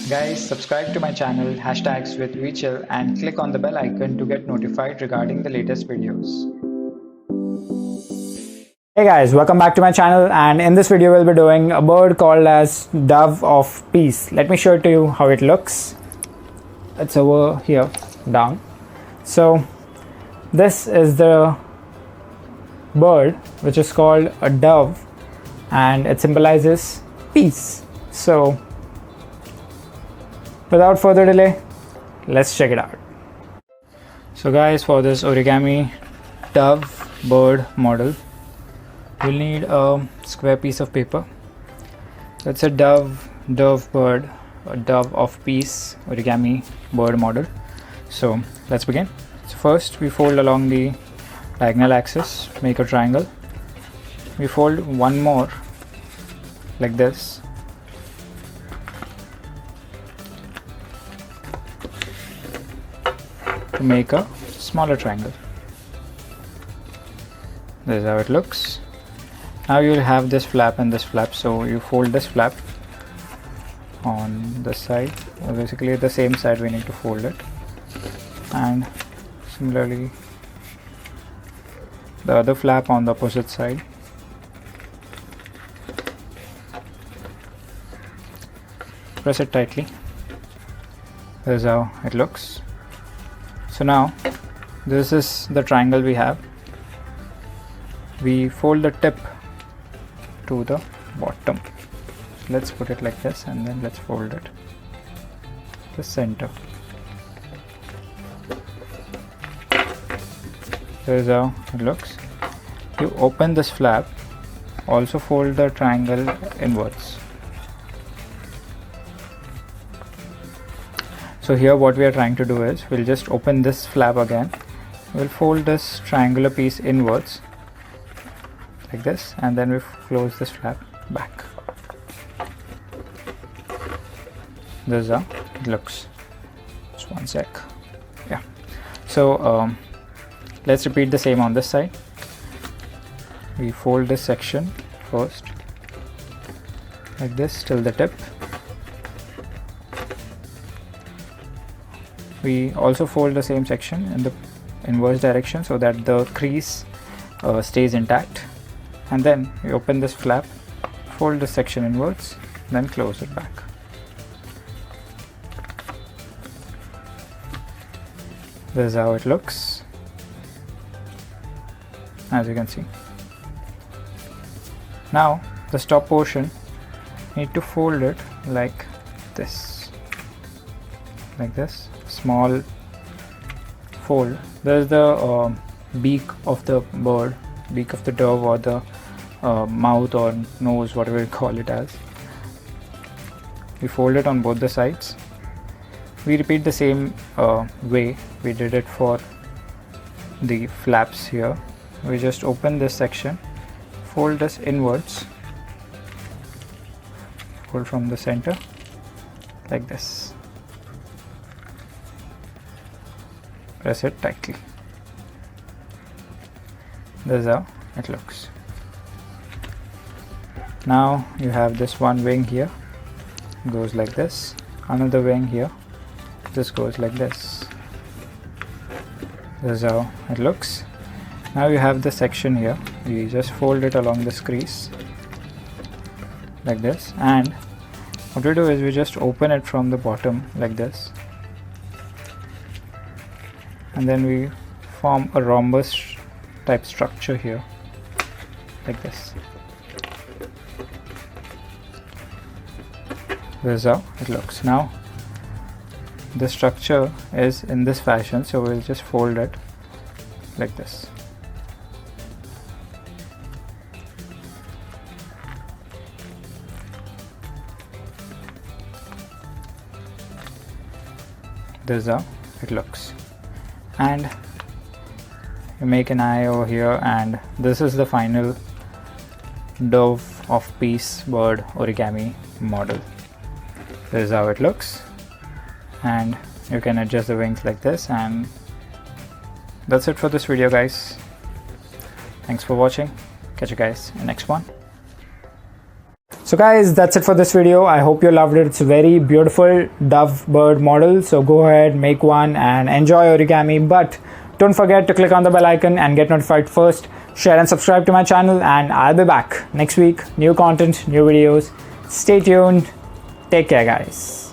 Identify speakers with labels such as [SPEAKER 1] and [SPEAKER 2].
[SPEAKER 1] Guys, subscribe to my channel hashtags with VChill and click on the bell icon to get notified regarding the latest videos.
[SPEAKER 2] Hey guys, welcome back to my channel, and in this video we'll be doing a bird called as dove of peace. Let me show it to you how it looks. It's over here down. So this is the bird which is called a dove, and it symbolizes peace. So without further delay, let's check it out. So guys, for this origami dove bird model, you'll need a square piece of paper. That's a dove bird, a dove of peace origami bird model. So let's begin. So first we fold along the diagonal axis, make a triangle. We fold one more like this. To make a smaller triangle. This is how it looks. Now you will have this flap and this flap, so you fold this flap on this side, or basically the same side we need to fold it, and similarly the other flap on the opposite side. Press it tightly. This is how it looks. So now this is the triangle we have. We fold the tip to the bottom. So let's put it like this, and then let's fold it to the center. This is how it looks. You open this flap, also fold the triangle inwards. So here what we are trying to do is, we'll just open this flap again. We'll fold this triangular piece inwards like this, and then we close this flap back. This is how it looks. Just one sec. Yeah. So let's repeat the same on this side. We fold this section first like this till the tip. We also fold the same section in the inverse direction so that the crease stays intact, and then we open this flap, fold the section inwards, then close it back. This is how it looks, as you can see. Now the top portion, need to fold it like this, small fold. There's the beak of the bird, beak of the dove, or the mouth or nose, whatever you call it as. We fold it on both the sides. We repeat the same way we did it for the flaps here. We just open this section, fold this inwards, fold from the center like this. Press it tightly. This is how it looks. Now you have this one wing here, goes like this. Another wing here, this goes like this. This is how it looks. Now you have the section here. You just fold it along this crease like this, and what we do is we just open it from the bottom like this, and then we form a rhombus type structure here like this. This is how it looks. Now the structure is in this fashion, so we'll just fold it like this. This is how it looks. And you make an eye over here, and this is the final dove of peace bird origami model. This is how it looks, and you can adjust the wings like this, and that's it for this video, guys. Thanks for watching. Catch you guys in the next one. So guys, that's it for this video. I hope you loved it. It's a very beautiful dove bird model. So go ahead, make one and enjoy origami. But don't forget to click on the bell icon and get notified first. Share and subscribe to my channel, and I'll be back next week. New content, new videos. Stay tuned. Take care, guys.